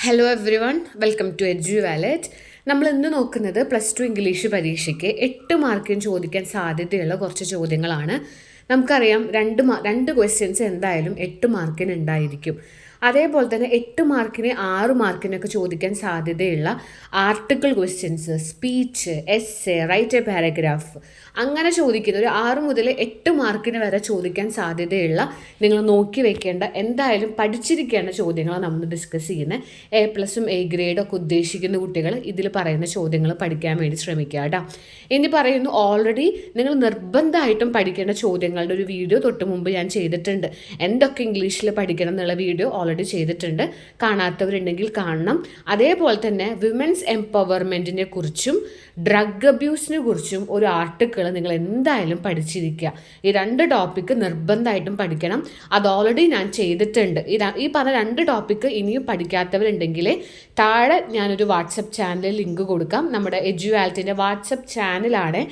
Hello everyone, welcome to Edu Wallet. നമ്മൾ ഇന്ന് നോക്കുന്നത് +2 ഇംഗ്ലീഷ് പരീക്ഷയ്ക്ക് 8 മാർക്കിന് ചോദിക്കാൻ സാധ്യതയുള്ള കുറച്ച് ചോദ്യങ്ങളാണ്. നമുക്കറിയാം രണ്ട് ക്വസ്റ്റ്യൻസ് എന്തായാലും 8 മാർക്കിന് ഉണ്ടായിരിക്കും. അതേപോലെ തന്നെ 8 മാർക്കിന് 6 മാർക്കിനൊക്കെ ചോദിക്കാൻ സാധ്യതയുള്ള article questions, speech, essay, write a paragraph അങ്ങനെ ചോദിക്കുന്ന ഒരു 6 മുതൽ 8 മാർക്കിന് വരെ ചോദിക്കാൻ സാധ്യതയുള്ള നിങ്ങൾ നോക്കി വെക്കേണ്ട എന്തായാലും പഠിച്ചിരിക്കേണ്ട ചോദ്യങ്ങളാണ് നമ്മൾ ഡിസ്കസ് ചെയ്യുന്നത്. A+ഉം A ഗ്രേഡും ഒക്കെ ഉദ്ദേശിക്കുന്ന കുട്ടികൾ ഇതിൽ പറയുന്ന ചോദ്യങ്ങൾ പഠിക്കാൻ വേണ്ടി ശ്രമിക്കുക കേട്ടോ. ഇനി പറയുന്നു, ഓൾറെഡി നിങ്ങൾ നിർബന്ധമായിട്ടും പഠിക്കേണ്ട ചോദ്യങ്ങളുടെ ഒരു വീഡിയോ തൊട്ട് മുമ്പ് ഞാൻ ചെയ്തിട്ടുണ്ട്. എന്തൊക്കെ ഇംഗ്ലീഷിൽ പഠിക്കണം എന്നുള്ള വീഡിയോ ഓൾറെഡി ചെയ്തിട്ടുണ്ട്. കാണാത്തവരുണ്ടെങ്കിൽ കാണണം. അതേപോലെ തന്നെ വിമൻസ് എംപവർമെൻറ്റിനെ കുറിച്ചും ഡ്രഗ് അബ്യൂസിനെ കുറിച്ചും ഒരു ആർട്ടിക്കിൾ നിങ്ങൾ എന്തായാലും പഠിച്ചിരിക്കുക. ഈ 2 ടോപ്പിക്ക് നിർബന്ധമായിട്ടും പഠിക്കണം. അത് ഓൾറെഡി ഞാൻ ചെയ്തിട്ടുണ്ട്. ഈ പറഞ്ഞ 2 ടോപ്പിക്ക് ഇനിയും പഠിക്കാത്തവരുണ്ടെങ്കിൽ താഴെ ഞാനൊരു വാട്സപ്പ് ചാനലിൽ ലിങ്ക് കൊടുക്കാം. നമ്മുടെ എഡ്യുവാലിറ്റിൻ്റെ വാട്സപ്പ് ചാനലാണ്.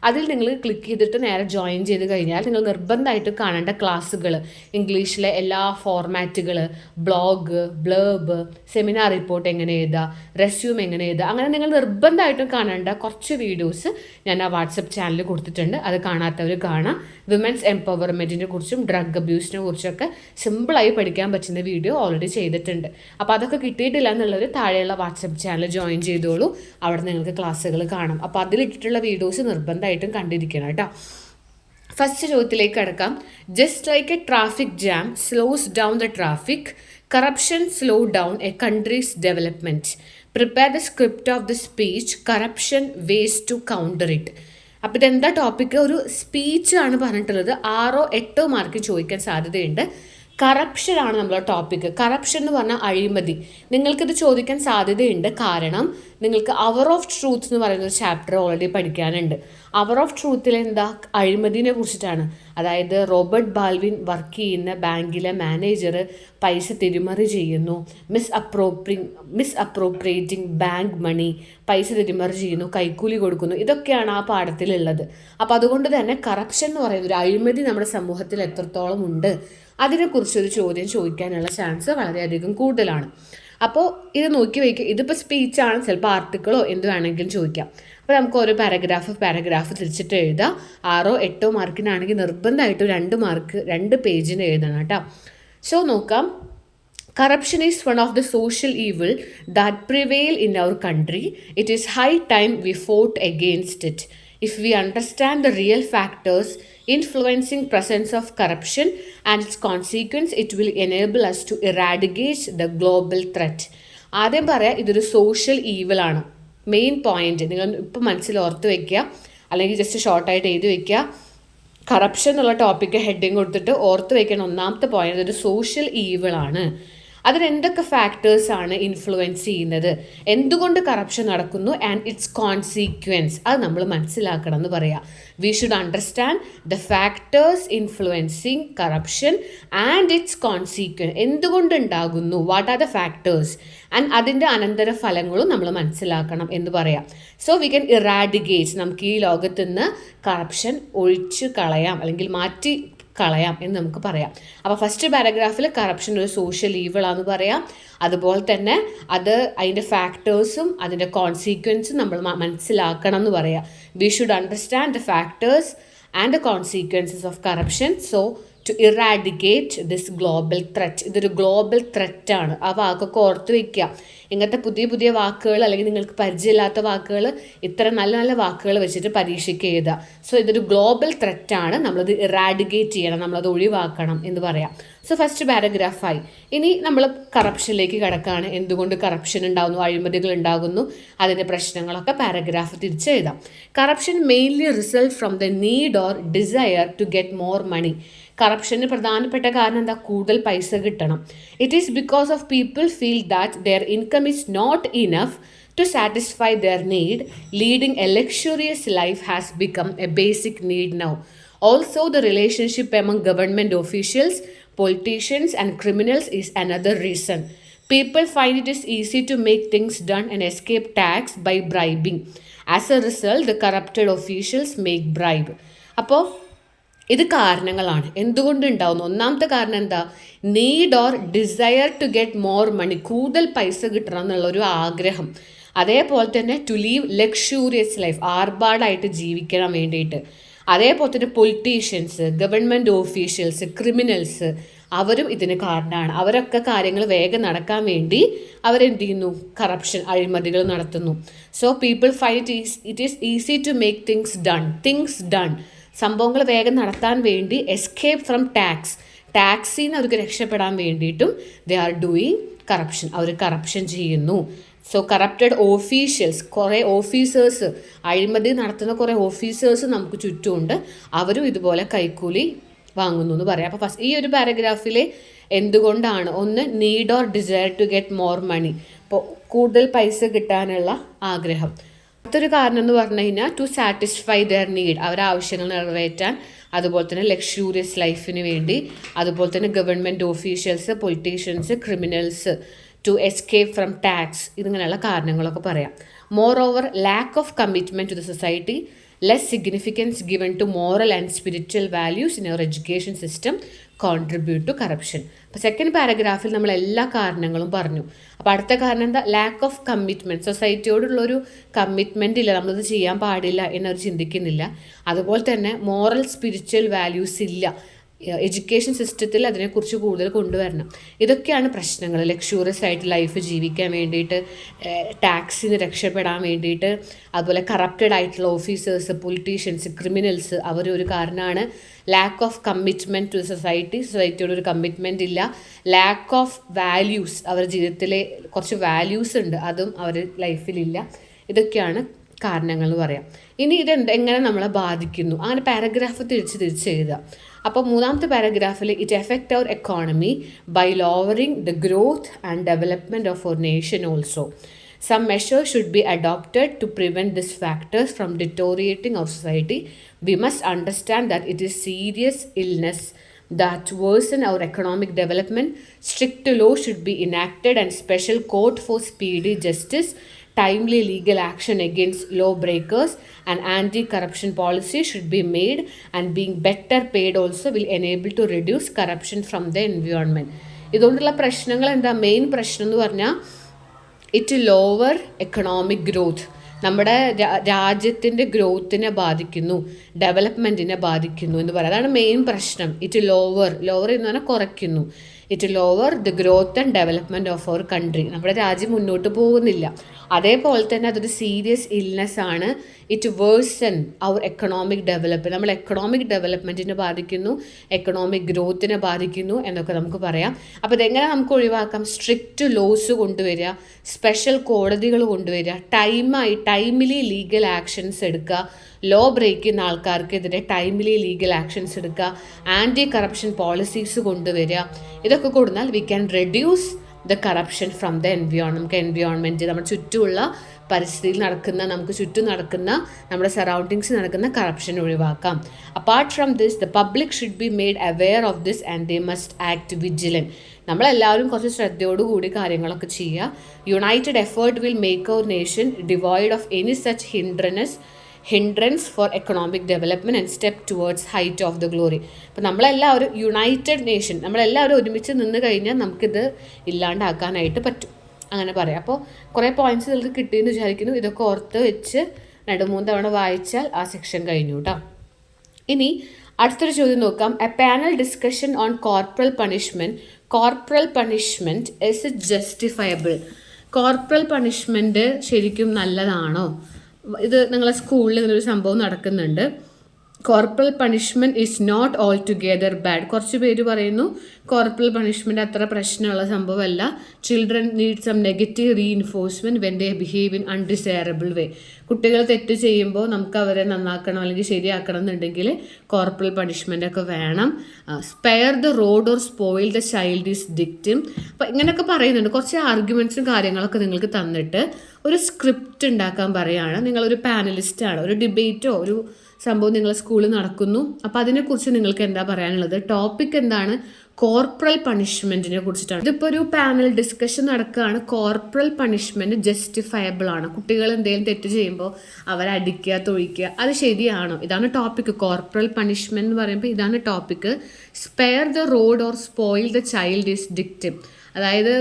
അതിൽ നിങ്ങൾ ക്ലിക്ക് ചെയ്തിട്ട് നേരെ ജോയിൻ ചെയ്ത് കഴിഞ്ഞാൽ നിങ്ങൾ നിർബന്ധമായിട്ട് കാണേണ്ട ക്ലാസ്സുകൾ, ഇംഗ്ലീഷിലെ എല്ലാ ഫോർമാറ്റുകൾ, ബ്ലോഗ്, ബ്ലേബ്, സെമിനാർ റിപ്പോർട്ട് എങ്ങനെ എഴുതുക, റെസ്യൂം എങ്ങനെ എഴുതുക, അങ്ങനെ നിങ്ങൾ നിർബന്ധമായിട്ടും കാണേണ്ട കുറച്ച് വീഡിയോസ് ഞാൻ ആ വാട്സപ്പ് ചാനലിൽ കൊടുത്തിട്ടുണ്ട്. അത് കാണാത്തവർ കാണാം. വിമൻസ് എംപവർമെൻറ്റിനെ കുറിച്ചും ഡ്രഗ് അബ്യൂസിനെ കുറിച്ചൊക്കെ സിമ്പിളായി പഠിക്കാൻ പറ്റുന്ന വീഡിയോ ഓൾറെഡി ചെയ്തിട്ടുണ്ട്. അപ്പോൾ അതൊക്കെ കിട്ടിയിട്ടില്ല എന്നുള്ളവർ താഴെയുള്ള വാട്സപ്പ് ചാനൽ ജോയിൻ ചെയ്തോളൂ. അവിടെ നിങ്ങൾക്ക് ക്ലാസ്സുകൾ കാണാം. അപ്പോൾ അതിലിട്ടിട്ടുള്ള വീഡിയോസ് നിർബന്ധമായിട്ടും കണ്ടിരിക്കണം കേട്ടോ. ഫസ്റ്റ് ചോദ്യത്തിലേക്ക് കടക്കാം. Just like a traffic jam slows down the traffic, corruption slow down a country's development. Prepare the script of the speech, corruption ways to counter it. അപ്പോൾ ഇതെന്താ ടോപ്പിക്ക്? ഒരു സ്പീച്ചാണ് പറഞ്ഞിട്ടുള്ളത്. 6 8 മാർക്ക് ചോദിക്കാൻ സാധ്യതയുണ്ട്. കറപ്ഷനാണ് നമ്മളെ ടോപ്പിക്ക്. കറപ്ഷൻ എന്ന് പറഞ്ഞാൽ അഴിമതി. നിങ്ങൾക്കിത് ചോദിക്കാൻ സാധ്യതയുണ്ട്. കാരണം നിങ്ങൾക്ക് അവർ ഓഫ് ട്രൂത്ത് എന്ന് പറയുന്ന ഒരു ചാപ്റ്റർ ഓൾറെഡി പഠിക്കാനുണ്ട്. അവർ ഓഫ് ട്രൂത്തിൽ എന്താ? അഴിമതിനെ കുറിച്ചിട്ടാണ്. അതായത് റോബർട്ട് ബാൽവിൻ വർക്ക് ചെയ്യുന്ന ബാങ്കിലെ മാനേജർ പൈസ തിരിമറി ചെയ്യുന്നു, മിസ് അപ്രോപ്രിയേറ്റിംഗ് ബാങ്ക് മണി, പൈസ തിരിമറി ചെയ്യുന്നു, കൈക്കൂലി കൊടുക്കുന്നു. ഇതൊക്കെയാണ് ആ പാഠത്തിലുള്ളത്. അപ്പോൾ അതുകൊണ്ട് തന്നെ കറപ്ഷൻ എന്ന് പറയുന്ന ഒരു അഴിമതി നമ്മുടെ സമൂഹത്തിൽ എത്രത്തോളം ഉണ്ട്, അതിനെക്കുറിച്ചൊരു ചോദ്യം ചോദിക്കാനുള്ള ചാൻസ് വളരെയധികം കൂടുതലാണ്. അപ്പോൾ ഇത് നോക്കി വയ്ക്കുക. ഇതിപ്പോൾ സ്പീച്ചാണ്, ചിലപ്പോൾ ആർട്ടിക്കിളോ എന്ത് വേണമെങ്കിലും ചോദിക്കാം. അപ്പോൾ നമുക്ക് ഓരോ പാരഗ്രാഫ് തിരിച്ചിട്ട് എഴുതാം. 6 8 മാർക്കിനാണെങ്കിൽ നിർബന്ധമായിട്ടും 2 മാർക്ക് 2 പേജിന് എഴുതണം കേട്ടോ. സോ നോക്കാം. Corruption is one of the social evil that prevail in our country. It is high time we fought against it. If we understand the real factors influencing presence of corruption and its consequence, it will enable us to eradicate the global threat. ആദ്യം പറയാം, ഇതൊരു social evil ആണ്. Main point നിങ്ങൾ ഇപ്പം മനസ്സിൽ ഓർത്ത് വയ്ക്കുക, അല്ലെങ്കിൽ ജസ്റ്റ് ഷോർട്ടായിട്ട് എഴുതി വയ്ക്കുക. കറപ്ഷൻ എന്നുള്ള ടോപ്പിക്ക് ഹെഡിങ് കൊടുത്തിട്ട് ഓർത്ത് വയ്ക്കുന്ന ഒന്നാമത്തെ പോയിന്റ് ഇതൊരു സോഷ്യൽ ഈവിൾ ആണ്. അതിനെന്തൊക്കെ ഫാക്ടേഴ്സാണ് ഇൻഫ്ലുവൻസ് ചെയ്യുന്നത്, എന്തുകൊണ്ട് കറപ്ഷൻ നടക്കുന്നു, ആൻഡ് ഇറ്റ്സ് കോൺസിക്വൻസ്, അത് നമ്മൾ മനസ്സിലാക്കണം എന്ന് പറയാം. We should understand the factors influencing corruption and its consequence, എന്തുകൊണ്ടുണ്ടാകുന്നു, what are the factors, and അതിൻ്റെ അനന്തര ഫലങ്ങളും നമ്മൾ മനസ്സിലാക്കണം എന്ന് പറയാം. സോ വി ക്യാൻ ഇറാഡിഗേറ്റ്, നമുക്ക് ഈ ലോകത്ത് നിന്ന് കറപ്ഷൻ ഒഴിച്ചു കളയാം അല്ലെങ്കിൽ മാറ്റി കളയാം എന്ന് നമുക്ക് പറയാം. അപ്പോൾ ഫസ്റ്റ് പാരഗ്രാഫിൽ കറപ്ഷൻ ഒരു സോഷ്യൽ ഈവിളാന്ന് പറയാം. അതുപോലെ തന്നെ അതിൻ്റെ ഫാക്ടേഴ്സും അതിൻ്റെ കോൺസിക്വൻസും നമ്മൾ മനസ്സിലാക്കണം എന്ന് പറയാം. We should understand the factors and the consequences of corruption so to eradicate this global threat. ഇതൊരു ഗ്ലോബൽ ത്രെറ്റാണ്. ആ വാക്കൊക്കെ ഓർത്ത് വയ്ക്കുക. ഇങ്ങനത്തെ പുതിയ വാക്കുകൾ അല്ലെങ്കിൽ നിങ്ങൾക്ക് പരിചയമില്ലാത്ത വാക്കുകൾ ഇത്ര നല്ല വാക്കുകൾ വെച്ചിട്ട് പരീക്ഷയ്ക്ക് എഴുതുക. സോ ഇതൊരു ഗ്ലോബൽ ത്രെറ്റാണ്, നമ്മളത് ഇറാഡിക്കേറ്റ് ചെയ്യണം, നമ്മളത് ഒഴിവാക്കണം എന്ന് പറയാം. സോ ഫസ്റ്റ് പാരഗ്രാഫായി. ഇനി നമ്മൾ കറപ്ഷനിലേക്ക് കിടക്കുകയാണ്. എന്തുകൊണ്ട് കറപ്ഷൻ ഉണ്ടാകുന്നു, അഴിമതികൾ ഉണ്ടാകുന്നു, അതിൻ്റെ പ്രശ്നങ്ങളൊക്കെ പാരഗ്രാഫ് തിരിച്ചെഴുതാം. Corruption mainly result from the need or desire to get more money. കറപ്ഷന് പ്രധാനപ്പെട്ട കാരണം എന്താ? കൂടുതൽ പൈസ കിട്ടണം. It is because of people feel that their income is not enough to satisfy their need. Leading a luxurious life has become a basic need now. Also, the relationship among government officials, politicians and criminals is another reason. People find it is easy to make things done and escape tax by bribing. As a result, the corrupted officials make bribe. അപ്പോൾ ഇത് കാരണങ്ങളാണ് എന്തുകൊണ്ട് ഉണ്ടാവുന്നു. ഒന്നാമത്തെ കാരണം എന്താ, need or desire to get more money, കൂടുതൽ പൈസ കിട്ടണം എന്നുള്ളൊരു ആഗ്രഹം. അതേപോലെ തന്നെ ടു ലീവ് ലക്ഷൂറിയസ് ലൈഫ്, ആർഭാടായിട്ട് ജീവിക്കാൻ വേണ്ടിയിട്ട്. അതേപോലെ തന്നെ പൊളിറ്റീഷ്യൻസ്, ഗവൺമെൻറ് ഓഫീഷ്യൽസ്, ക്രിമിനൽസ്, അവരും ഇതിന് കാരണമാണ്. അവരൊക്കെ കാര്യങ്ങൾ വേഗം നടക്കാൻ വേണ്ടി അവരെന്ത് ചെയ്യുന്നു, കറപ്ഷൻ, അഴിമതികൾ നടത്തുന്നു. So people find it is easy to make things done, സംഭവങ്ങൾ വേഗം നടത്താൻ വേണ്ടി എസ്കേപ്പ് ഫ്രം ടാക്സിൽ നിന്ന് അവർക്ക് രക്ഷപ്പെടാൻ വേണ്ടിയിട്ടും ദേ ആർ ഡൂയിങ് കറപ്ഷൻ, അവർ കറപ്ഷൻ ചെയ്യുന്നു. സോ കറപ്റ്റഡ് ഓഫീഷ്യൽസ്, കുറേ ഓഫീസേഴ്സ്, അഴിമതി നടത്തുന്ന കുറേ ഓഫീസേഴ്സ് നമുക്ക് ചുറ്റുമുണ്ട്, അവരും ഇതുപോലെ കൈക്കൂലി വാങ്ങുന്നു എന്ന് പറയാം. അപ്പോൾ ഫസ്റ്റ് ഈ ഒരു പാരഗ്രാഫിൽ എന്തുകൊണ്ടാണ്, ഒന്ന് need or desire to get more money, ഇപ്പോൾ കൂടുതൽ പൈസ കിട്ടാനുള്ള ആഗ്രഹം. അടുത്തൊരു കാരണം എന്ന് പറഞ്ഞു കഴിഞ്ഞാൽ ടു സാറ്റിസ്ഫൈ ദെയർ നീഡ്, അവരുടെ ആവശ്യങ്ങൾ നിറവേറ്റാൻ, അതുപോലെ തന്നെ ലക്ഷൂറിയസ് ലൈഫിന് വേണ്ടി, അതുപോലെ തന്നെ government officials, politicians, criminals, to escape from tax, ഇതിങ്ങനെയുള്ള കാരണങ്ങളൊക്കെ പറയാം. Moreover lack of commitment to the society, less significance given to moral and spiritual values in our education system contribute to corruption. അപ്പോൾ second പാരഗ്രാഫിൽ നമ്മൾ എല്ലാ കാരണങ്ങളും പറഞ്ഞു. അപ്പോൾ അടുത്ത കാരണം എന്താ, ലാക്ക് ഓഫ് കമ്മിറ്റ്മെൻറ്റ്, സൊസൈറ്റിയോടുള്ളൊരു കമ്മിറ്റ്മെൻ്റ് ഇല്ല, നമ്മളിത് ചെയ്യാൻ പാടില്ല എന്നവർ ചിന്തിക്കുന്നില്ല. അതുപോലെ തന്നെ മോറൽ സ്പിരിച്വൽ വാല്യൂസ് ഇല്ല, എഡ്യൂക്കേഷൻ സിസ്റ്റത്തിൽ അതിനെക്കുറിച്ച് കൂടുതൽ കൊണ്ടുവരണം. ഇതൊക്കെയാണ് പ്രശ്നങ്ങൾ. ലക്ഷൂറിയസ് ആയിട്ട് ലൈഫ് ജീവിക്കാൻ വേണ്ടിയിട്ട്, ടാക്സിന് രക്ഷപ്പെടാൻ വേണ്ടിയിട്ട്, അതുപോലെ കറപ്റ്റഡ് ആയിട്ടുള്ള ഓഫീസേഴ്സ്, പൊളിറ്റീഷ്യൻസ്, ക്രിമിനൽസ്, അവരൊരു കാരണമാണ്. ലാക്ക് ഓഫ് കമ്മിറ്റ്മെൻറ്റ് ടു സൊസൈറ്റിയോട് ഒരു കമ്മിറ്റ്മെൻ്റ് ഇല്ല. ലാക്ക് ഓഫ് വാല്യൂസ്, അവരുടെ ജീവിതത്തിലെ കുറച്ച് വാല്യൂസ് ഉണ്ട്, അതും അവർ ലൈഫിലില്ല. ഇതൊക്കെയാണ് കാരണങ്ങൾ എന്ന് പറയാം. ഇനി എങ്ങനെ നമ്മളെ ബാധിക്കുന്നു, അങ്ങനെ പാരഗ്രാഫ് തിരിച്ച് എഴുതുക. അപ്പോൾ മൂന്നാമത്തെ പാരഗ്രാഫിൽ it effect our economy by lowering the growth and development of our nation also. Some measures should be adopted to prevent these factors from deteriorating our society. We must understand that it is serious illness that worsen our economic development. Strict law should be enacted and special court for speedy justice, timely legal action against lawbreakers, and anti-corruption policy should be made, and being better paid also will enable to reduce corruption from the environment. ഇതുകൊണ്ടുള്ള പ്രശ്നങ്ങൾ എന്താ, main പ്രശ്നം എന്ന് പറഞ്ഞാൽ it lower economic growth, നമ്മുടെ രാജ്യത്തിൻ്റെ ഗ്രോത്തിനെ ബാധിക്കുന്നു, ഡെവലപ്മെൻറ്റിനെ ബാധിക്കുന്നു എന്ന് പറയാം. അതാണ് മെയിൻ പ്രശ്നം. ഇറ്റ് ലോവർ എന്ന് പറഞ്ഞാൽ കുറയ്ക്കുന്നു. It lower the growth and development of our country, നമ്മുടെ രാജ്യം മുന്നോട്ട് പോകുന്നില്ല. അതേപോലെ തന്നെ അതൊരു സീരിയസ് ഇൽനെസ് ആണ്. It worsen our economic development, നമ്മൾ എക്കണോമിക് ഡെവലപ്മെൻറ്റിനെ ബാധിക്കുന്നു, എക്കണോമിക് ഗ്രോത്തിനെ ബാധിക്കുന്നു എന്നൊക്കെ നമുക്ക് പറയാം. അപ്പോൾ ഇതെങ്ങനെ നമുക്ക് ഒഴിവാക്കാം, സ്ട്രിക്റ്റ് ലോസ് കൊണ്ടുവരിക, സ്പെഷ്യൽ കോടതികൾ കൊണ്ടുവരിക, ടൈമിലി ലീഗൽ ആക്ഷൻസ് എടുക്കുക, ലോ ബ്രേക്ക് ചെയ്യുന്ന ആൾക്കാർക്കെതിരെ ടൈമിലി ലീഗൽ ആക്ഷൻസ് എടുക്കുക, ആൻറ്റി കറപ്ഷൻ പോളിസീസ് കൊണ്ടുവരിക. ഇതൊക്കെ കൊടുത്താൽ we can reduce the corruption from the environment. നമുക്ക് എൻവിയോൺമെൻറ്റ്, നമ്മുടെ ചുറ്റുമുള്ള പരിസ്ഥിതിയിൽ നടക്കുന്ന, നമുക്ക് ചുറ്റും നടക്കുന്ന, നമ്മുടെ സറൗണ്ടിങ്സിൽ നടക്കുന്ന കറപ്ഷൻ ഒഴിവാക്കാം. Apart from this the public should be made aware of this and they must act vigilant. നമ്മളെല്ലാവരും കുറച്ച് ശ്രദ്ധയോടുകൂടി കാര്യങ്ങളൊക്കെ ചെയ്യുക. United effort will make our nation devoid of any such hindrance for economic development and step towards height of the glory. അപ്പോൾ നമ്മളെല്ലാവരും United nation, നമ്മളെല്ലാവരും ഒരുമിച്ച് നിന്ന് കഴിഞ്ഞാൽ നമുക്കിത് ഇല്ലാണ്ടാക്കാനായിട്ട് പറ്റും, അങ്ങനെ പറയാം. അപ്പോൾ കുറേ പോയിൻറ്റ്സ് നിങ്ങൾക്ക് കിട്ടിയെന്ന് വിചാരിക്കുന്നു. ഇതൊക്കെ ഓർത്ത് വെച്ച് 2-3 തവണ വായിച്ചാൽ ആ സെക്ഷൻ കഴിഞ്ഞു കേട്ടോ. ഇനി അടുത്തൊരു ചോദ്യം നോക്കാം. A panel discussion on corporal punishment is it justifiable? Corporal punishment ശരിക്കും നല്ലതാണോ? ഇത് നിങ്ങളെ സ്കൂളിൽ ഇങ്ങനൊരു സംഭവം നടക്കുന്നുണ്ട്. Corporal punishment is not all together bad. കുറച്ച് പേര് പറയുന്നു കോർപ്പറൽ പണിഷ്മെൻറ്റ് അത്ര പ്രശ്നമുള്ള സംഭവമല്ല. Children need some negative reinforcement when they behave in undesirable way. കുട്ടികൾ തെറ്റ് ചെയ്യുമ്പോൾ നമുക്ക് അവരെ നന്നാക്കണം അല്ലെങ്കിൽ ശരിയാക്കണം എന്നുണ്ടെങ്കിൽ കോർപ്പറൽ പണിഷ്മെൻ്റ് ഒക്കെ വേണം. Spare the rod or spoil the child is victim. അപ്പോൾ ഇങ്ങനെയൊക്കെ പറയുന്നുണ്ട്. കുറച്ച് ആർഗ്യുമെൻറ്റ്സും കാര്യങ്ങളൊക്കെ നിങ്ങൾക്ക് തന്നിട്ട് ഒരു സ്ക്രിപ്റ്റ് ഉണ്ടാക്കാൻ പറയുകയാണ്. നിങ്ങളൊരു പാനലിസ്റ്റാണ്, ഒരു ഡിബേറ്റോ ഒരു സംഭവം നിങ്ങളെ സ്കൂളിൽ നടക്കുന്നു. അപ്പോൾ അതിനെക്കുറിച്ച് നിങ്ങൾക്ക് എന്താ പറയാനുള്ളത്? ടോപ്പിക് എന്താണ്? കോർപ്പറൽ പണിഷ്മെൻറ്റിനെ കുറിച്ചിട്ടാണ്. ഇതിപ്പോൾ ഒരു പാനൽ ഡിസ്കഷൻ നടക്കുകയാണ്. കോർപ്പറൽ പണിഷ്മെൻറ്റ് ജസ്റ്റിഫയബിൾ ആണ്. കുട്ടികൾ എന്തെങ്കിലും തെറ്റ് ചെയ്യുമ്പോൾ അവരെ അടിക്കുക, തൊഴിക്കുക, അത് ശരിയാണോ? ഇതാണ് ടോപ്പിക്ക്. കോർപ്പറൽ പണിഷ്മെൻറ്റ് എന്ന് പറയുമ്പോൾ ഇതാണ് topic. Spare the rod or spoil the child is dictum. അതായത്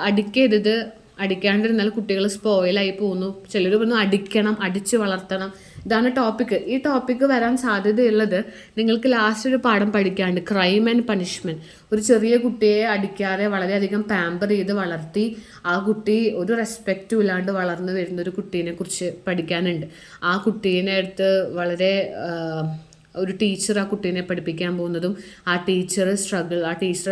അടിക്കരുത്, അടിക്കാണ്ടിരുന്നാൽ കുട്ടികൾ സ്പോയിലായി പോകുന്നു. ചിലർ പറഞ്ഞു അടിക്കണം, അടിച്ച് വളർത്തണം. ഇതാണ് ടോപ്പിക്ക്. ഈ ടോപ്പിക്ക് വരാൻ സാധ്യതയുള്ളത് നിങ്ങൾക്ക് ലാസ്റ്റ് ഒരു പാഠം പഠിക്കാണ്ട്, ക്രൈം ആൻഡ് പണിഷ്മെൻറ്റ്. ഒരു ചെറിയ കുട്ടിയെ അടിക്കാതെ വളരെയധികം പാമ്പർ ചെയ്ത് വളർത്തി ആ കുട്ടി ഒരു റെസ്പെക്റ്റും ഇല്ലാണ്ട് വളർന്നു വരുന്ന ഒരു കുട്ടീനെ കുറിച്ച് പഠിക്കാനുണ്ട്. ആ കുട്ടീനെ അടുത്ത് വളരെ ഒരു ടീച്ചർ ആ കുട്ടീനെ പഠിപ്പിക്കാൻ പോകുന്നതും ആ ടീച്ചറുടെ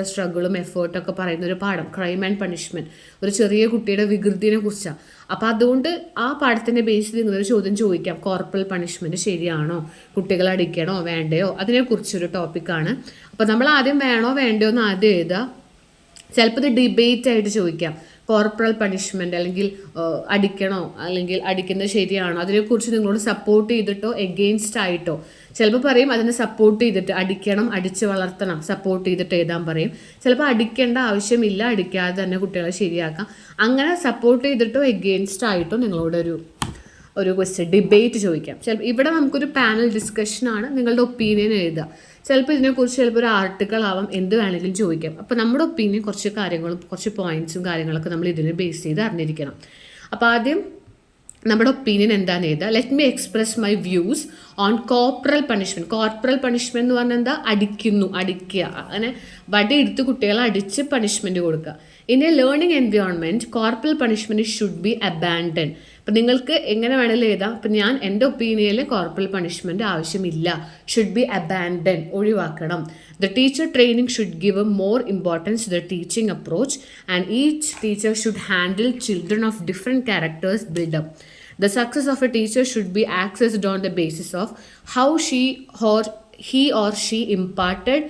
സ്ട്രഗിളും എഫേർട്ടൊക്കെ പറയുന്ന ഒരു പാഠം, ക്രൈം ആൻഡ് പണിഷ്മെൻറ്റ്. ഒരു ചെറിയ കുട്ടിയുടെ വികൃതിനെ കുറിച്ചാണ്. അപ്പോൾ അതുകൊണ്ട് ആ പാഠത്തിൻ്റെ ബേസിൽ നിങ്ങളൊരു ചോദ്യം ചോദിക്കാം, കോർപ്പറൽ പണിഷ്മെൻറ്റ് ശരിയാണോ, കുട്ടികളെ അടിക്കണോ വേണ്ടയോ, അതിനെക്കുറിച്ചൊരു ടോപ്പിക്കാണ്. അപ്പോൾ നമ്മൾ ആദ്യം വേണോ വേണ്ടയോ എന്ന് ആദ്യം എഴുതുക. ചിലപ്പോൾ ഇത് ഡിബേറ്റ് ആയിട്ട് ചോദിക്കാം, കോർപ്പറൽ പണിഷ്മെൻറ്റ് അല്ലെങ്കിൽ അടിക്കണോ അല്ലെങ്കിൽ അടിക്കുന്നത് ശരിയാണോ, അതിനെക്കുറിച്ച് നിങ്ങളോട് സപ്പോർട്ട് ചെയ്തിട്ടോ എഗെയിൻസ്റ്റ് ആയിട്ടോ. ചിലപ്പോൾ പറയും അതിനെ സപ്പോർട്ട് ചെയ്തിട്ട് അടിക്കണം, അടിച്ച് വളർത്തണം, സപ്പോർട്ട് ചെയ്തിട്ട് എഴുതാൻ പറയും. ചിലപ്പോൾ അടിക്കേണ്ട ആവശ്യമില്ല, അടിക്കാതെ തന്നെ കുട്ടികളെ ശരിയാക്കാം. അങ്ങനെ സപ്പോർട്ട് ചെയ്തിട്ടോ എഗെയിൻസ്റ്റ് ആയിട്ടോ നിങ്ങളോട് ഒരു ക്വസ്റ്റ്യൻ ഡിബേറ്റ് ചോദിക്കാം. ചിലപ്പോൾ ഇവിടെ നമുക്കൊരു പാനൽ ഡിസ്കഷനാണ്, നിങ്ങളുടെ ഒപ്പീനിയൻ എഴുതുക. ചിലപ്പോൾ ഇതിനെക്കുറിച്ച് ചിലപ്പോൾ ഒരു ആർട്ടിക്കിൾ ആവാം, എന്ത് വേണമെങ്കിലും ചോദിക്കാം. അപ്പോൾ നമ്മുടെ ഒപ്പീനിയൻ കുറച്ച് കാര്യങ്ങളും കുറച്ച് പോയിൻറ്റ്സും കാര്യങ്ങളൊക്കെ നമ്മൾ ഇതിനെ ബേസ് ചെയ്ത് അറിഞ്ഞിരിക്കണം. അപ്പോൾ ആദ്യം നമ്മുടെ ഒപ്പീനിയൻ എന്താണെന്ന് എഴുതുക. Let me express my views on corporal punishment. Corporal punishment എന്ന് പറഞ്ഞാൽ എന്താ? അടിക്കുക, അങ്ങനെ വടി എടുത്ത് കുട്ടികളെ അടിച്ച് പണിഷ്മെൻറ്റ് കൊടുക്കുക. In a learning environment corporal punishment should be abandon. അപ്പം നിങ്ങൾക്ക് എങ്ങനെ വേണമെങ്കിലും എഴുതാം. അപ്പം ഞാൻ എൻ്റെ ഒപ്പീനിയനിൽ കോർപ്പറൽ പണിഷ്മെൻറ്റ് ആവശ്യമില്ല, ഷുഡ് ബി അബാൻഡൻ, ഒഴിവാക്കണം. The teacher training should give more importance to the teaching approach and each teacher should handle children of different characters buildup. The success of a teacher should be accessed on the basis of how he or she imparted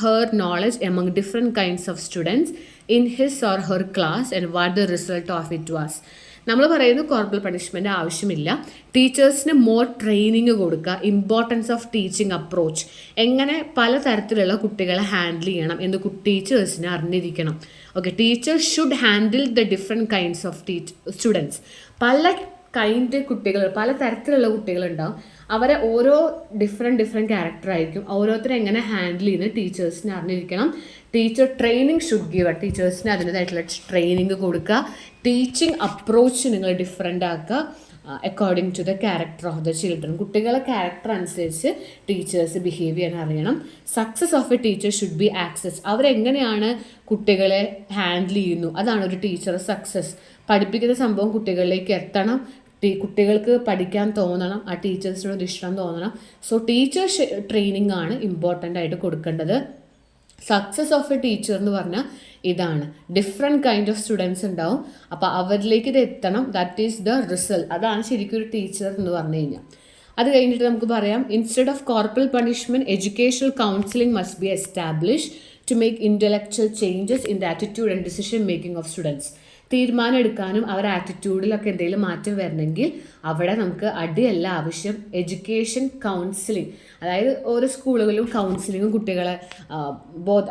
her knowledge among different kinds of students in his or her class and what the result of it was. നമ്മൾ പറയുന്നത് corporal punishment ആവശ്യമില്ല. ടീച്ചേഴ്സിന് more training കൊടുക്കുക, importance of teaching approach, എങ്ങനെ പലതരത്തിലുള്ള കുട്ടികളെ handle ചെയ്യണം എന്ന് ടീച്ചേഴ്സിന് അറിഞ്ഞിരിക്കണം. Okay, teacher should handle the different kinds of students. പല തരത്തിലുള്ള കുട്ടികളുണ്ടാവും. അവരെ ഓരോ ഡിഫറെൻറ്റ് ക്യാരക്ടർ ആയിരിക്കും. ഓരോരുത്തരും എങ്ങനെ ഹാൻഡിൽ ചെയ്യുന്നത് ടീച്ചേഴ്സിന് അറിഞ്ഞിരിക്കണം. Teacher training should give. ടീച്ചേഴ്സിന് അതിൻ്റെതായിട്ടുള്ള ട്രെയിനിങ് കൊടുക്കുക. ടീച്ചിങ് അപ്രോച്ച് നിങ്ങൾ ഡിഫറെൻ്റ് ആക്കുക according to the character of the children. കുട്ടികളെ ക്യാരക്ടർ അനുസരിച്ച് ടീച്ചേഴ്സ് ബിഹേവ് ചെയ്യാൻ അറിയണം. Success of a teacher should be access. അവരെങ്ങനെയാണ് കുട്ടികളെ ഹാൻഡിൽ ചെയ്യുന്നു, അതാണ് ഒരു ടീച്ചർ സക്സസ്. പഠിപ്പിക്കുന്ന സംഭവം കുട്ടികളിലേക്ക് എത്തണം, കുട്ടികൾക്ക് പഠിക്കാൻ തോന്നണം, ആ ടീച്ചേഴ്സിനോട് ഇഷ്ടം തോന്നണം. സോ ടീച്ചർ ട്രെയിനിങ് ആണ് ഇമ്പോർട്ടൻ്റ് ആയിട്ട് കൊടുക്കേണ്ടത്. സക്സസ് ഓഫ് എ ടീച്ചർ എന്ന് പറഞ്ഞാൽ ഇതാണ്, ഡിഫറെൻറ്റ് കൈൻഡ് ഓഫ് സ്റ്റുഡൻസ് ഉണ്ടാവും, അപ്പോൾ അവരിലേക്ക് ഇത് എത്തണം. That is the result. അതാണ് ശരിക്കും ഒരു ടീച്ചർ എന്ന് പറഞ്ഞു കഴിഞ്ഞാൽ. അത് കഴിഞ്ഞിട്ട് നമുക്ക് പറയാം, instead of corporal punishment educational counselling must be establish to make intellectual changes in the attitude and decision making of students. തീരുമാനം എടുക്കാനും അവരുടെ ആറ്റിറ്റ്യൂഡിലൊക്കെ എന്തെങ്കിലും മാറ്റം വരണമെങ്കിൽ അവിടെ നമുക്ക് അടിയല്ല ആവശ്യം, എഡ്യൂക്കേഷൻ കൗൺസിലിംഗ്. അതായത് ഓരോ സ്കൂളുകളിലും കൗൺസിലിങ്ങും കുട്ടികളെ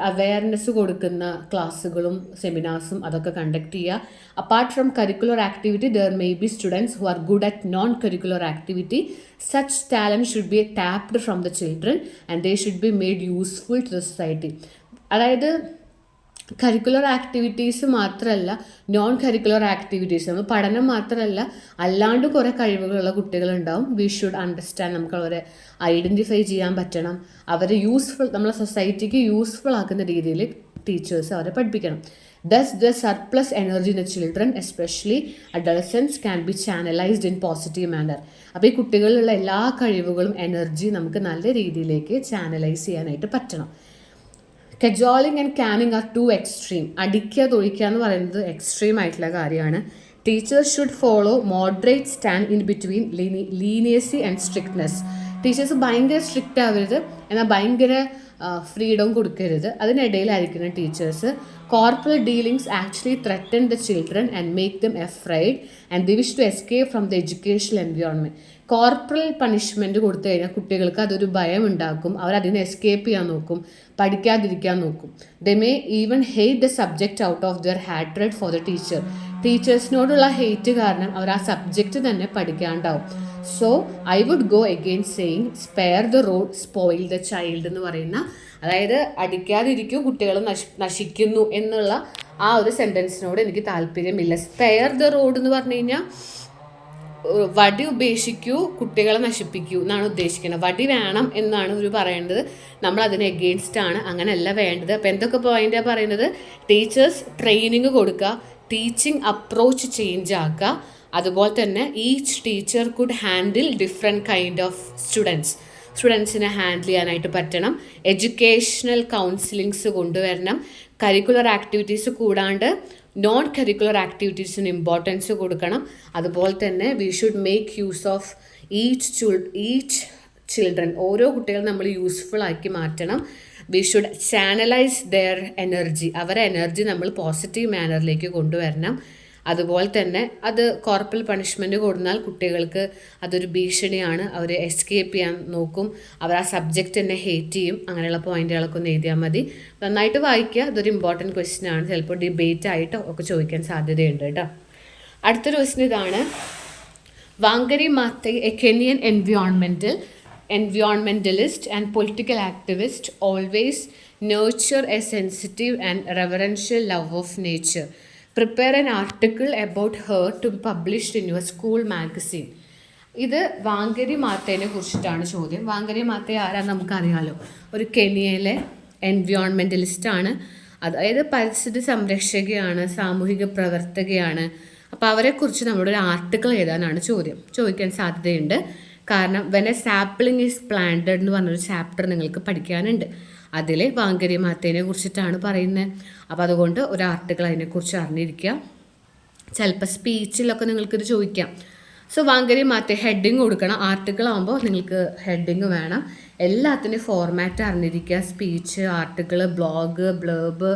അവെയർനെസ് കൊടുക്കുന്ന ക്ലാസ്സുകളും സെമിനാർസും അതൊക്കെ കണ്ടക്ട് ചെയ്യുക. Apart from curricular activity there may be students who are good at non curricular activity. Such talent should be tapped from the children and they should be made useful to the society. അതായത് curricular activities മാത്രമല്ല, non curricular activities, നമ്മൾ പഠനം മാത്രമല്ല അല്ലാണ്ട് കുറേ കഴിവുകളുള്ള കുട്ടികളുണ്ടാവും. V should understand. നമുക്ക് അവരെ ഐഡൻറ്റിഫൈ ചെയ്യാൻ പറ്റണം. അവരെ യൂസ്ഫുൾ, നമ്മളെ സൊസൈറ്റിക്ക് യൂസ്ഫുൾ ആക്കുന്ന രീതിയിൽ ടീച്ചേഴ്സ് അവരെ പഠിപ്പിക്കണം. Thus, the surplus energy in the children, especially adolescents, can be channelized in positive manner. അപ്പോൾ ഈ കുട്ടികളിലുള്ള എല്ലാ കഴിവുകളും എനർജി നമുക്ക് നല്ല രീതിയിലേക്ക് ചാനലൈസ് ചെയ്യാനായിട്ട് പറ്റണം. Cajoling and caning are too extreme. അടിക്കുക തൊഴിക്കുക എന്ന് പറയുന്നത് എക്സ്ട്രീം ആയിട്ടുള്ള കാര്യമാണ്. Teachers should follow moderate stand in between leniency and strictness. Teachers ഭയങ്കര സ്ട്രിക്റ്റ് ആവരുത്, എന്നാൽ ഭയങ്കര ഫ്രീഡം കൊടുക്കരുത്. അതിനിടയിലായിരിക്കുന്ന teachers corporal dealings actually threaten the children and make them afraid and the wish to escape from the educational environment. Corporal punishment കൊടുത്തു കഴിഞ്ഞാൽ കുട്ടികൾക്ക് അതൊരു ഭയം ഉണ്ടാക്കും, അവരതിനെ എസ്കേപ്പ് ചെയ്യാൻ നോക്കും, പഠിക്കാതിരിക്കാൻ നോക്കും. They may even hate the subject out of their hatred for the teacher. ടീച്ചേഴ്സിനോടുള്ള ഹെയ്റ്റ് കാരണം അവർ ആ സബ്ജക്റ്റ് തന്നെ പഠിക്കാണ്ടാവും. So I would go again saying spare the rod spoil the child എന്ന് പറയുന്ന, അതായത് അടിക്കാതിരിക്കൂ കുട്ടികൾ നശിക്കുന്നു എന്നുള്ള ആ ഒരു സെൻറ്റൻസിനോട് എനിക്ക് താല്പര്യമില്ല. സ്പെയർ ദ റോഡ് എന്ന് പറഞ്ഞു കഴിഞ്ഞാൽ വടി ഉപേക്ഷിക്കൂ, കുട്ടികളെ നശിപ്പിക്കൂ എന്നാണ് ഉദ്ദേശിക്കുന്നത്. വടി വേണം എന്നാണ് ഇവർ പറയേണ്ടത്, നമ്മൾ അതിന് എഗെയിൻസ്റ്റ് ആണ്, അങ്ങനെയല്ല വേണ്ടത്. അപ്പോൾ എന്തൊക്കെ പോയിൻ്റാണ് പറയുന്നത്? ടീച്ചേഴ്സ് ട്രെയിനിങ് കൊടുക്കുക, ടീച്ചിങ് അപ്രോച്ച് ചേഞ്ച് ആക്കുക, അതുപോലെ തന്നെ each teacher could handle different kind of സ്റ്റുഡൻസിനെ ഹാൻഡിൽ ചെയ്യാനായിട്ട് പറ്റണം. എഡ്യൂക്കേഷണൽ കൗൺസിലിങ്സ് കൊണ്ടുവരണം. കരിക്കുലർ ആക്ടിവിറ്റീസ് കൂടാണ്ട് നോൺ കരിക്കുലർ ആക്ടിവിറ്റീസിന് ഇമ്പോർട്ടൻസ് കൊടുക്കണം. അതുപോലെ തന്നെ we should make use of each children, ഓരോ കുട്ടികളും നമ്മൾ യൂസ്ഫുൾ ആക്കി മാറ്റണം. We should channelise their energy, അവരെ എനർജി നമ്മൾ പോസിറ്റീവ് മാനറിലേക്ക് കൊണ്ടുവരണം. അതുപോലെ തന്നെ അത് കോർപ്പറൽ പണിഷ്മെൻറ്റ് കൊടുത്താൽ കുട്ടികൾക്ക് അതൊരു ഭീഷണിയാണ്, അവർ എസ്കേപ്പ് ചെയ്യാൻ നോക്കും, അവർ ആ സബ്ജക്റ്റ് തന്നെ ഹേറ്റ് ചെയ്യും. അങ്ങനെയുള്ള പോയിന്റുകളൊക്കെ ഒന്ന് എഴുതിയാൽ മതി. നന്നായിട്ട് വായിക്കുക, അതൊരു ഇമ്പോർട്ടൻറ്റ് ക്വസ്റ്റ്യൻ ആണ്, ചിലപ്പോൾ ഡിബേറ്റ് ആയിട്ട് ഒക്കെ ചോദിക്കാൻ സാധ്യതയുണ്ട് കേട്ടോ. അടുത്തൊരു ക്വസ്റ്റ്യൻ ഇതാണ്: Wangari Maathai, a Kenyan environmentalist and political activist, always nurture a sensitive and reverential love of nature. Prepare an article about her to be published in your school magazine. ഇത് വാങ്കരി മാത്തയെ കുറിച്ചിട്ടാണ് ചോദ്യം. വാങ്കരി മാത്തയെ ആരാന്ന് നമുക്കറിയാമല്ലോ, ഒരു കെനിയയിലെ എൻവയോൺമെൻറ്റലിസ്റ്റാണ്, അതായത് പരിസ്ഥിതി സംരക്ഷകയാണ്, സാമൂഹിക പ്രവർത്തകയാണ്. അപ്പോൾ അവരെക്കുറിച്ച് നമ്മുടെ ഒരു ആർട്ടിക്കിൾ എഴുതാനാണ് ചോദിക്കാൻ സാധ്യതയുണ്ട്. കാരണം when A sapling is planted എന്ന് പറഞ്ഞൊരു ചാപ്റ്റർ നിങ്ങൾക്ക് പഠിക്കാനുണ്ട്. അതിൽ വാങ്കരി മാത്തയെ കുറിച്ചിട്ടാണ് പറയുന്നത്. അപ്പോൾ അതുകൊണ്ട് ഒരു ആർട്ടിക്കിൾ അതിനെക്കുറിച്ച് അറിഞ്ഞിരിക്കുക. ചിലപ്പോൾ സ്പീച്ചിലൊക്കെ നിങ്ങൾക്കിത് ചോദിക്കാം. സോ വാങ്കരി മാത്തൈ ഹെഡിങ് കൊടുക്കണം. ആർട്ടിക്കിൾ ആകുമ്പോൾ നിങ്ങൾക്ക് ഹെഡിങ് വേണം. എല്ലാത്തിനും ഫോർമാറ്റ് അറിഞ്ഞിരിക്കുക. Speech, article, blog, blurb,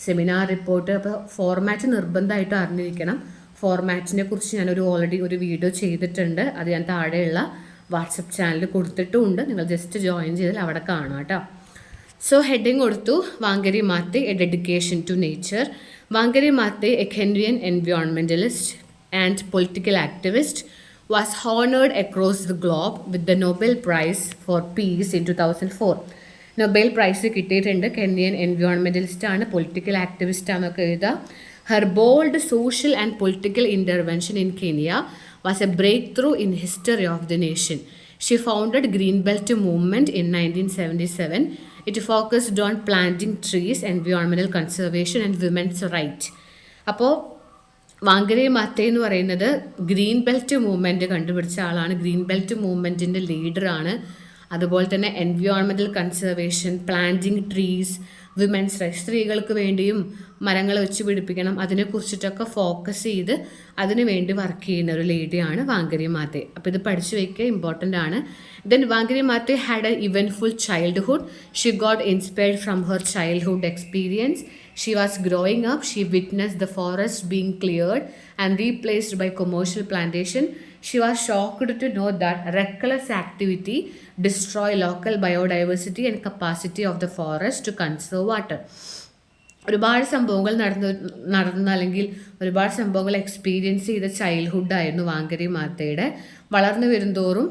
seminar report. അപ്പോൾ ഫോർമാറ്റ് നിർബന്ധമായിട്ടും അറിഞ്ഞിരിക്കണം. ഫോർമാറ്റിനെ കുറിച്ച് ഞാനൊരു ഓൾറെഡി ഒരു വീഡിയോ ചെയ്തിട്ടുണ്ട്, അത് ഞാൻ താഴെയുള്ള വാട്സപ്പ് ചാനലിൽ കൊടുത്തിട്ടുമുണ്ട്. നിങ്ങൾ ജസ്റ്റ് ജോയിൻ ചെയ്താൽ അവിടെ കാണാം കേട്ടോ. സോ ഹെഡിങ് കൊടുത്തു: Wangari Maathai, a dedication to nature. Wangari Maathai, a Kenyan environmentalist and political activist, was honoured across the globe with the Nobel prize for peace in 2004. Nobel prize കിട്ടിയിട്ടുണ്ട്. Kenyan environmentalist ആണ്, political activist ആണെന്നൊക്കെ എഴുതുക. Her bold social and political intervention in Kenya was a breakthrough in history of the nation. She founded Green Belt movement in 1977. It focused on planting trees, environmental conservation and women's rights. അപ്പോൾ വാങ്കരി മാത്തൈ എന്ന് പറയുന്നത് green Belt movement കണ്ടുപിടിച്ച ആളാണ്. Green belt മൂവ്മെൻറ്റിൻ്റെ ലീഡറാണ്. അതുപോലെ തന്നെ environmental conservation, planting trees, women's rights, സ്ത്രീകൾക്ക് വേണ്ടിയും മരങ്ങൾ വെച്ച് പിടിപ്പിക്കണം, അതിനെക്കുറിച്ചിട്ടൊക്കെ ഫോക്കസ് ചെയ്ത് അതിനു വേണ്ടി വർക്ക് ചെയ്യുന്ന ഒരു ലേഡിയാണ് വാങ്കരി മാത്തൈ. അപ്പോൾ ഇത് പഠിച്ചു വയ്ക്കുക, ഇമ്പോർട്ടൻ്റ് ആണ്. Then Wangari Maathai had a eventful childhood. She got inspired from her childhood experience. She was growing up. She witnessed the forest being cleared and replaced by commercial plantation. She was shocked to know that reckless activity destroy local biodiversity and capacity of the forest to conserve water. ഒരുപാട് സംഭവങ്ങൾ നടന്ന അല്ലെങ്കിൽ ഒരുപാട് സംഭവങ്ങൾ experience ചെയ്ത ചൈൽഡ്ഹുഡായിരുന്നു വാങ്കരി മാത്തയുടെ. വളർന്നു വരുന്തോറും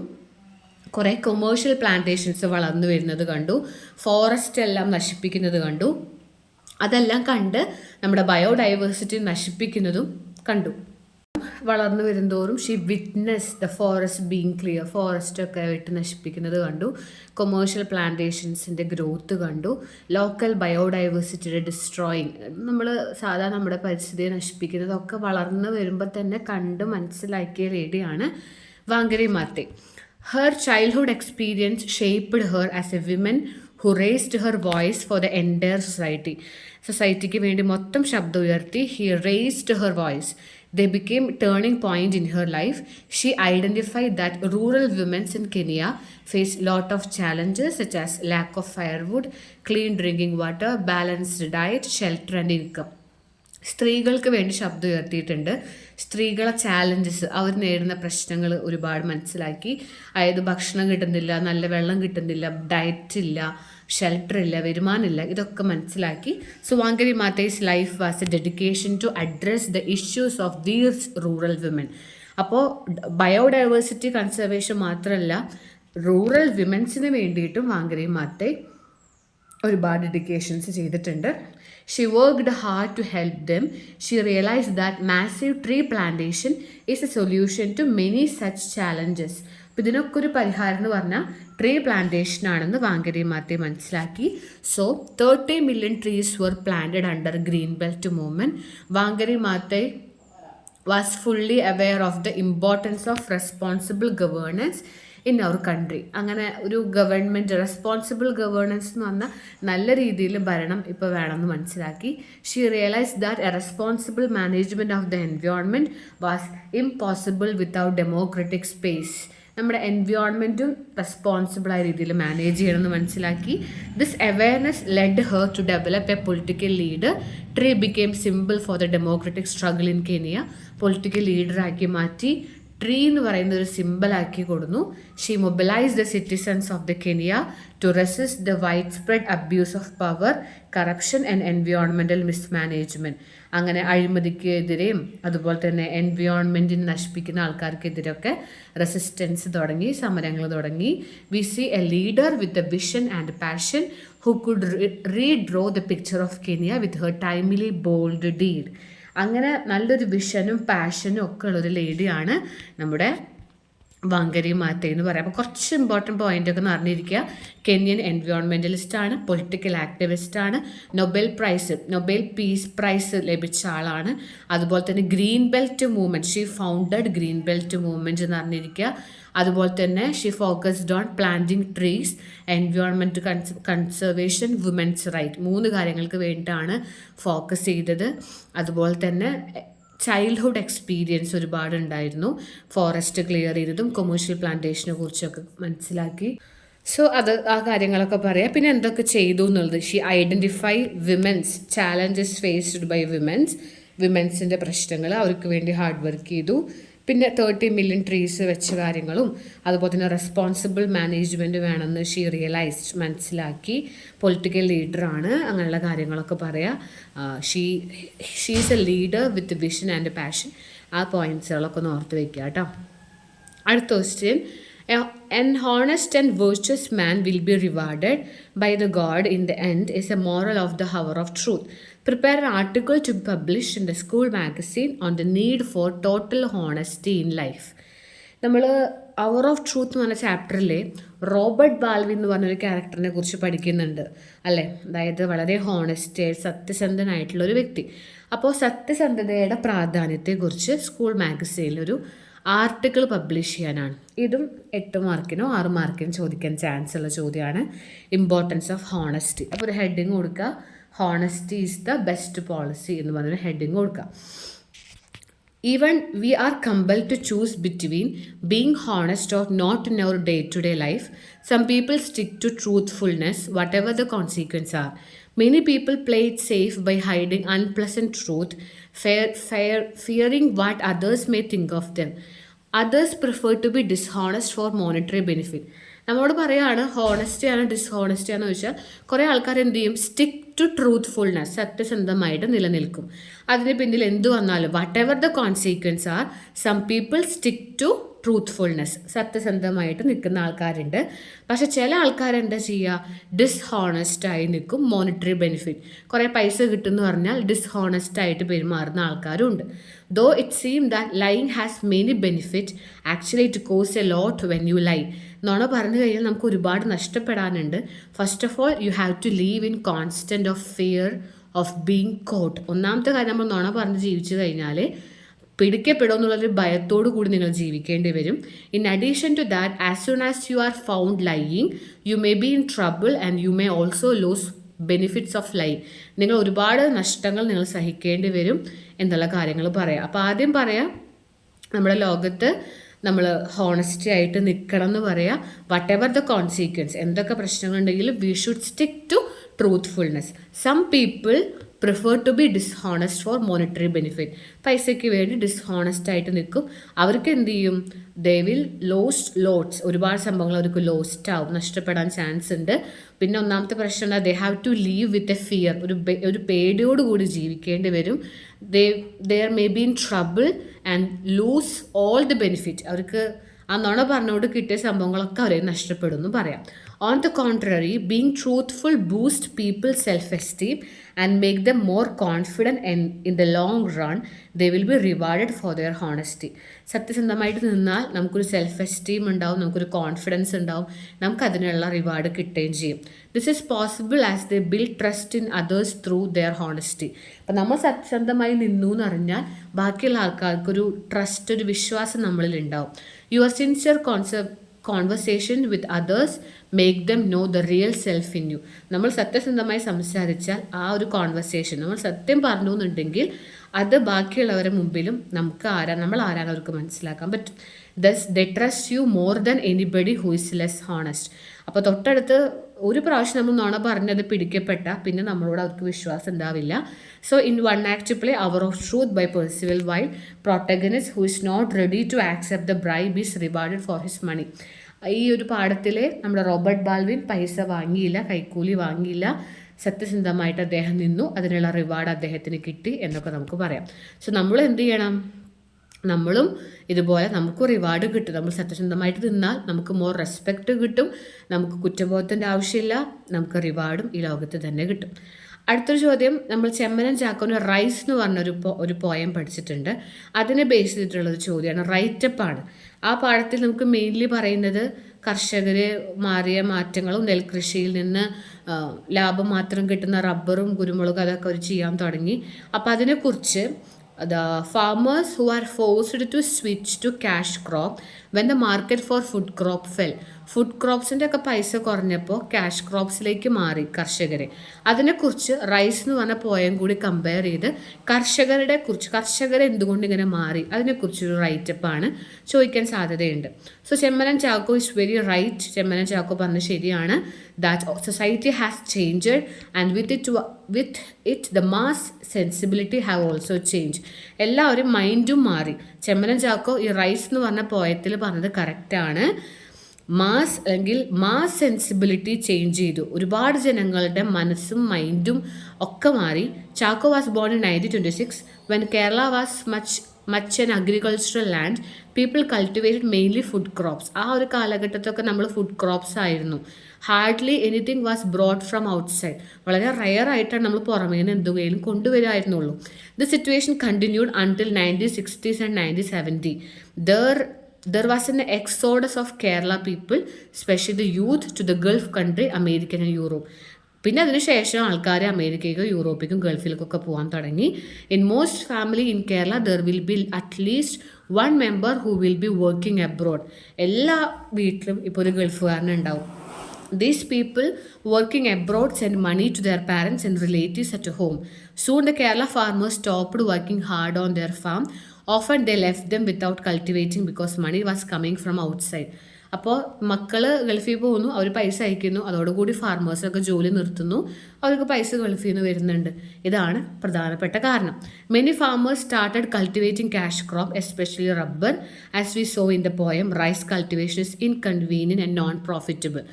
കുറേ commercial plantations വളർന്നു വരുന്നത് കണ്ടു, ഫോറസ്റ്റ് എല്ലാം നശിപ്പിക്കുന്നത് കണ്ടു. അതെല്ലാം കണ്ട് നമ്മുടെ ബയോഡൈവേഴ്സിറ്റി നശിപ്പിക്കുന്നതും കണ്ടു. വളർന്നു വരുന്തോറും she witness the forest being clear, ഫോറസ്റ്റൊക്കെ വെട്ടി നശിപ്പിക്കുന്നത് കണ്ടു, കൊമേഴ്ഷ്യൽ പ്ലാന്റേഷൻസിൻ്റെ ഗ്രോത്ത് കണ്ടു, ലോക്കൽ ബയോഡൈവേഴ്സിറ്റിയുടെ ഡിസ്ട്രോയിങ്, നമ്മൾ സാധാരണ നമ്മുടെ പരിസ്ഥിതിയെ നശിപ്പിക്കുന്നതൊക്കെ വളർന്നു വരുമ്പോൾ തന്നെ കണ്ട് മനസ്സിലാക്കിയ ലേഡിയാണ് Wangari Maathai. Her childhood experience shaped her as a women who raised her voice for the entire society. സൊസൈറ്റിക്ക് വേണ്ടി മൊത്തം ശബ്ദം ഉയർത്തി. He raised her voice. They became a turning point in her life. She identified that rural women in Kenya face lot of challenges such as lack of firewood, clean drinking water, balanced diet, shelter and income. സ്ത്രീകൾക്ക് വേണ്ടി ശബ്ദം ഉയർത്തിയിട്ടുണ്ട്. സ്ത്രീകളെ challenges, അവർ നേരിടുന്ന പ്രശ്നങ്ങൾ ഒരുപാട് മനസ്സിലാക്കി. അതായത് ഭക്ഷണം കിട്ടുന്നില്ല, നല്ല വെള്ളം കിട്ടുന്നില്ല, ഡയറ്റ് ഇല്ല, ഷെൽട്ടർ ഇല്ല, വരുമാനമില്ല, ഇതൊക്കെ മനസ്സിലാക്കി. So Wangari Maathai's life was a dedication to address the issues of these rural women. അപ്പോൾ ബയോഡൈവേഴ്സിറ്റി കൺസർവേഷൻ മാത്രമല്ല, റൂറൽ വിമൻസിന് വേണ്ടിയിട്ടും വാങ്കരി മാത്തൈ ഒരുപാട് ഡെഡിക്കേഷൻസ് ചെയ്തിട്ടുണ്ട്. She worked hard to help them. She realized that massive tree plantation is a solution to many such challenges. അപ്പോൾ ഇതിനൊക്കെ ഒരു പരിഹാരം എന്ന് പറഞ്ഞാൽ ട്രീ പ്ലാന്റേഷൻ ആണെന്ന് വാങ്കരി മാത്തൈ മനസ്സിലാക്കി. So 30 million trees were planted under Green Belt movement. Wangari Maathai was fully aware of the importance of responsible governance in our country. അങ്ങനെ ഒരു ഗവൺമെൻറ് റെസ്പോൺസിബിൾ ഗവേണൻസ് എന്ന് പറഞ്ഞാൽ നല്ല രീതിയിൽ ഭരണം ഇപ്പോൾ വേണമെന്ന് മനസ്സിലാക്കി. She realise that a responsible management of the environment was impossible without democratic space. നമ്മുടെ എൻവയോൺമെൻറ്റും റെസ്പോൺസിബിളായ രീതിയിൽ മാനേജ് ചെയ്യണമെന്ന് മനസ്സിലാക്കി. This awareness led her to develop a political leader. Tree became simple for the democratic struggle in Kenya. Political ലീഡറാക്കി മാറ്റി, tree എന്ന് പറയുന്ന ഒരു സിമ്പിളാക്കി കൊടുന്നു. She mobilise the citizens of the Kenya to resist the widespread abuse of power, corruption and environmental mismanagement. അങ്ങനെ അഴിമതിക്കെതിരെയും അതുപോലെ തന്നെ എൻവയോൺമെൻറ്റിനെ നശിപ്പിക്കുന്ന ആൾക്കാർക്കെതിരെയൊക്കെ റെസിസ്റ്റൻസ് തുടങ്ങി, സമരങ്ങൾ തുടങ്ങി. We see a leader with a vision and passion who could redraw the picture of Kenya with her timely bold deed. അങ്ങനെ നല്ലൊരു വിഷനും പാഷനും ഒക്കെ ഉള്ളൊരു ലേഡിയാണ് നമ്മുടെ വാങ്കരി മാത്തൈ എന്ന് പറയാം. അപ്പോൾ കുറച്ച് ഇമ്പോർട്ടൻറ്റ് പോയിൻ്റൊക്കെ എന്ന് അറിഞ്ഞിരിക്കുക. കെന്യൻ എൻവയോൺമെൻറ്റലിസ്റ്റാണ്, പൊളിറ്റിക്കൽ ആക്ടിവിസ്റ്റാണ്, നൊബേൽ പീസ് പ്രൈസ് ലഭിച്ച ആളാണ്. അതുപോലെ തന്നെ Green Belt Movement, she founded Green Belt Movement എന്ന് അറിഞ്ഞിരിക്കുക. അതുപോലെ തന്നെ she focused on planting trees, environment conservation, women's right, 3 കാര്യങ്ങൾക്ക് വേണ്ടിയിട്ടാണ് ഫോക്കസ് ചെയ്തത്. അതുപോലെ തന്നെ ചൈൽഡ്ഹുഡ് എക്സ്പീരിയൻസ് ഒരുപാടുണ്ടായിരുന്നു. ഫോറസ്റ്റ് ക്ലിയർ ചെയ്തതും കൊമേഴ്ഷ്യൽ പ്ലാന്റേഷനെ കുറിച്ചൊക്കെ മനസ്സിലാക്കി. സോ ആ കാര്യങ്ങളൊക്കെ പറയാം. പിന്നെ എന്തൊക്കെ ചെയ്തു എന്നുള്ളത്, she identify women's challenges faced by വിമൻസിൻ്റെ പ്രശ്നങ്ങൾ, അവർക്ക് വേണ്ടി ഹാർഡ് വർക്ക് ചെയ്തു. പിന്നെ 30 million ട്രീസ് വെച്ച കാര്യങ്ങളും അതുപോലെ തന്നെ റെസ്പോൺസിബിൾ മാനേജ്മെൻറ്റ് വേണമെന്ന് ഷീ റിയലൈസ്ഡ്, മനസ്സിലാക്കി. പൊളിറ്റിക്കൽ ലീഡറാണ്, അങ്ങനെയുള്ള കാര്യങ്ങളൊക്കെ പറയാം. She's A leader with vision and passion. ആ പോയിൻറ്റ്സുകളൊക്കെ ഒന്ന് ഓർത്ത് വയ്ക്കുക കേട്ടോ. അടുത്ത question, an honest and virtuous man will be rewarded by the God in the end is a moral of the hour of truth. Prepare an article to be published in the school magazine on the need for total honesty in life. നമ്മൾ അവർ of truth എന്ന് പറഞ്ഞ ചാപ്റ്ററിൽ Robert Balvin എന്ന് പറഞ്ഞൊരു ക്യാരക്ടറിനെ കുറിച്ച് പഠിക്കുന്നുണ്ട് അല്ലേ. അതായത് വളരെ ഹോണസ്റ്റ്, സത്യസന്ധനായിട്ടുള്ളൊരു വ്യക്തി. അപ്പോൾ സത്യസന്ധതയുടെ പ്രാധാന്യത്തെക്കുറിച്ച് സ്കൂൾ മാഗസീനിലൊരു ആർട്ടിക്കിൾ പബ്ലിഷ് ചെയ്യാനാണ്. ഇതും 8 മാർക്കിനോ 6 മാർക്കിനോ ചോദിക്കാൻ ചാൻസ് ഉള്ള ചോദ്യമാണ്. Importance of honesty. അപ്പോൾ ഒരു ഹെഡിങ് കൊടുക്കുക, honesty is the best policy എന്ന് പറഞ്ഞൊരു ഹെഡിങ് കൊടുക്കുക. Even we are compelled to choose between being honest or not in our day-to-day life. Some people stick to truthfulness, whatever the consequences are. Many people play it safe by hiding unpleasant truth, fearing what others may think of them. Others prefer to be dishonest for monetary benefit. നമ്മളോട് പറയുകയാണ് ഹോണസ്റ്റിയാണ് ഡിസ്ഹോണസ്റ്റിയാണെന്ന് ചോദിച്ചാൽ കുറേ ആൾക്കാർ എന്ത് ചെയ്യും, stick to truthfulness, സത്യസന്ധമായിട്ട് നിലനിൽക്കും. അതിന് പിന്നിൽ എന്ത് വന്നാലും whatever the consequence are, some people stick to truthfulness, സത്യസന്ധമായിട്ട് നിൽക്കുന്ന ആൾക്കാരുണ്ട്. പക്ഷെ ചില ആൾക്കാർ എന്താ ചെയ്യുക, ഡിസ്ഹോണസ്റ്റായി നിൽക്കും, മോണിറ്ററി ബെനിഫിറ്റ്, കുറേ പൈസ കിട്ടുമെന്ന് പറഞ്ഞാൽ ഡിസ്ഹോണസ്റ്റായിട്ട് പെരുമാറുന്ന ആൾക്കാരും ഉണ്ട്. Though it seem that lying has many benefit, actually it cause a lot when you lie. നുണ പറഞ്ഞു കഴിഞ്ഞാൽ നമുക്ക് ഒരുപാട് നഷ്ടപ്പെടാനുണ്ട്. First of all you have to live in constant of fear of being caught. ഒന്നാമത്തെ കാര്യം, നമ്മൾ നുണ പറഞ്ഞ് ജീവിച്ചു കഴിഞ്ഞാൽ പിടിക്കപ്പെടും എന്നുള്ളൊരു ഭയത്തോടു കൂടി നിങ്ങൾ ജീവിക്കേണ്ടി വരും. In addition to that, as soon as you are found lying, you may be in trouble and you may also lose benefits of life. നിങ്ങൾ ഒരുപാട് നഷ്ടങ്ങൾ നിങ്ങൾ സഹിക്കേണ്ടി വരും എന്നുള്ള കാര്യങ്ങൾ പറയാം. അപ്പോൾ ആദ്യം പറയാം, നമ്മുടെ ലോകത്ത് നമ്മൾ ഹോണസ്റ്റി ആയിട്ട് നിൽക്കണം എന്ന് പറയാം. വട്ട് എവർ ദ കോൺസിക്വൻസ്, എന്തൊക്കെ പ്രശ്നങ്ങളുണ്ടെങ്കിലും we should stick to truthfulness. Some people prefer to be dishonest for monetary benefit. പൈസയ്ക്ക് വേണ്ടി ഡിസ്ഹോണസ്റ്റ് ആയിട്ട് നിൽക്കും. അവർക്ക് എന്ത് ചെയ്യും? ദേ വിൽ ലോട്ട്സ്, ഒരുപാട് സംഭവങ്ങൾ അവർക്ക് ലോസ്റ്റ് ആവും, നഷ്ടപ്പെടാൻ ചാൻസ് ഉണ്ട്. പിന്നെ ഒന്നാമത്തെ പ്രശ്നം എന്താ? They have to live with a fear, ഒരു പേടിയോടുകൂടി ജീവിക്കേണ്ടി വരും. There may be in trouble and lose all the benefit. അവർക്ക് ആ നുണ പറഞ്ഞുകൊണ്ട് കിട്ടിയ സംഭവങ്ങളൊക്കെ അവരെ നഷ്ടപ്പെടും എന്ന് പറയാം. On the contrary, being truthful boosts people's self-esteem and make them more confident, and in the long run, they will be rewarded for their honesty. സത്യസന്ധമായിട്ട് നിന്നാൽ നമുക്കൊരു സെൽഫ് എസ്റ്റീം ഉണ്ടാവും, നമുക്കൊരു കോൺഫിഡൻസ് ഉണ്ടാവും, നമുക്ക് അതിനുള്ള റിവാർഡ് കിട്ടുകയും ചെയ്യും. This is possible as they build trust in others through there honesty. അപ്പം നമ്മൾ സത്യസന്ധമായി നിന്നു എന്ന് അറിഞ്ഞാൽ ബാക്കിയുള്ള ആൾക്കാർക്കൊരു ട്രസ്റ്റ്, ഒരു വിശ്വാസം നമ്മളിൽ ഉണ്ടാവും. Your sincere conversation with others make them know the real self in you. നമ്മൾ സത്യസന്ധമായി സംസാരിച്ചാൽ ആ ഒരു കോൺവെർസേഷൻ, നമ്മൾ സത്യം പറഞ്ഞു എന്നുണ്ടെങ്കിൽ അത് ബാക്കിയുള്ളവരുടെ മുമ്പിലും നമ്മൾ ആരാണ് അവർക്ക് മനസ്സിലാക്കാൻ പറ്റും. Thus they trust you more than anybody who is less honest. അപ്പോൾ തൊട്ടടുത്ത് ഒരു പ്രാവശ്യം നമ്മൾ നുണ പറഞ്ഞത് പിടിക്കപ്പെട്ട പിന്നെ നമ്മളോട് അവർക്ക് വിശ്വാസം ഉണ്ടാവില്ല. So in one act to play hour of truth by Percival Wilde protagonist who is not ready to accept the bribe is rewarded for his money. ഈ ഒരു പാഠത്തിൽ നമ്മുടെ റോബർട്ട് ബാൽവിൻ പൈസ വാങ്ങിയില്ല, കൈക്കൂലി വാങ്ങിയില്ല, സത്യസന്ധമായിട്ട് അദ്ദേഹം നിന്നു, അതിനുള്ള റിവാർഡ് അദ്ദേഹത്തിന് കിട്ടി എന്നൊക്കെ നമുക്ക് പറയാം. സോ നമ്മൾ എന്ത് ചെയ്യണം? നമ്മളും ഇതുപോലെ നമുക്ക് റിവാർഡ് കിട്ടും. നമ്മൾ സത്യസന്ധമായിട്ട് നിന്നാൽ നമുക്ക് മോർ റെസ്പെക്റ്റ് കിട്ടും, നമുക്ക് കുറ്റബോധത്തിൻ്റെ ആവശ്യമില്ല, നമുക്ക് റിവാർഡും ഈ ലോകത്ത് തന്നെ കിട്ടും. അടുത്തൊരു ചോദ്യം, നമ്മൾ ചെമ്മനം ചാക്കോന് റൈസ് എന്ന് പറഞ്ഞൊരു പോയം പഠിച്ചിട്ടുണ്ട്. അതിനെ ബേസ് ചെയ്തിട്ടുള്ളൊരു ചോദ്യമാണ്, റൈറ്റപ്പാണ്. ആ പാഠത്തിൽ നമുക്ക് മെയിൻലി പറയുന്നത് കർഷകർ മാറിയ മാറ്റങ്ങളും നെൽകൃഷിയിൽ നിന്ന് ലാഭം മാത്രം കിട്ടുന്ന റബ്ബറും കുരുമുളകും അതൊക്കെ അവർ ചെയ്യാൻ തുടങ്ങി. അപ്പോൾ അതിനെക്കുറിച്ച് the farmers who are forced to switch to cash crop when the market for food crop fell. Food ക്രോപ്സിൻ്റെ ഒക്കെ പൈസ കുറഞ്ഞപ്പോൾ ക്യാഷ് ക്രോപ്സിലേക്ക് മാറി കർഷകരെ. അതിനെക്കുറിച്ച് റൈസ് എന്ന് പറഞ്ഞ പോയം കൂടി കമ്പയർ ചെയ്ത് കർഷകരെ എന്തുകൊണ്ട് ഇങ്ങനെ മാറി അതിനെക്കുറിച്ചൊരു റൈറ്റപ്പാണ് ചോദിക്കാൻ സാധ്യതയുണ്ട്. So Chemmanam Chacko is very right. Chemmanam Chacko പറഞ്ഞത് ശരിയാണ്. That society has changed and with it the mass sensibility have also change. എല്ലാവരും മൈൻഡും മാറി. ചെമ്മനം ചാക്കോ ഈ റൈസ് എന്ന് പറഞ്ഞ പോയത്തിൽ പറഞ്ഞത് കറക്റ്റാണ്. മാസ് സെൻസിബിലിറ്റി ചേഞ്ച് ചെയ്തു. ഒരുപാട് ജനങ്ങളുടെ മനസ്സും മൈൻഡും ഒക്കെ മാറി. Chacko was born in 1926 when Kerala was much an agricultural land. People cultivated mainly food crops. ആ ഒരു കാലഘട്ടത്തൊക്കെ നമ്മൾ ഫുഡ് ക്രോപ്സ് ആയിരുന്നു. Hardly anything was brought from outside. വളരെ റയർ ആയിട്ടാണ് നമ്മൾ പുറമേ നിന്ന് എന്തെങ്കിലും കൊണ്ടുവരുമായിരുന്നുള്ളൂ. The situation continued until 1960s and 1970. There was an exodus of Kerala people, especially the youth, to the Gulf country, America and Europe. പിന്നെ അതിനുശേഷം ആൾക്കാർ അമേരിക്കയ്ക്കോ യൂറോപ്പിക്കും ഗൾഫിലേക്കൊക്കെ പോകാൻ തുടങ്ങി. In most family in Kerala there will be at least one member who will be working abroad. എല്ലാ വീട്ടിലും ഇപ്പോൾ ഒരു ഗൾഫുകാരനുണ്ടാവും. These people working abroad send money to their parents and relatives at home. Soon the Kerala farmers stopped working hard on their farm. Often they left them without cultivating because money was coming from outside. അപ്പോൾ മക്കൾ ഗൾഫിൽ പോകുന്നു, അവർ പൈസ അയക്കുന്നു, അതോടുകൂടി ഫാർമേഴ്സൊക്കെ ജോലി നിർത്തുന്നു, അവർക്ക് പൈസ ഗൾഫിൽ നിന്ന് വരുന്നുണ്ട്. ഇതാണ് പ്രധാനപ്പെട്ട കാരണം. Many farmers started cultivating cash crop, especially rubber. As we saw in the poem, rice cultivation is inconvenient and non profitable.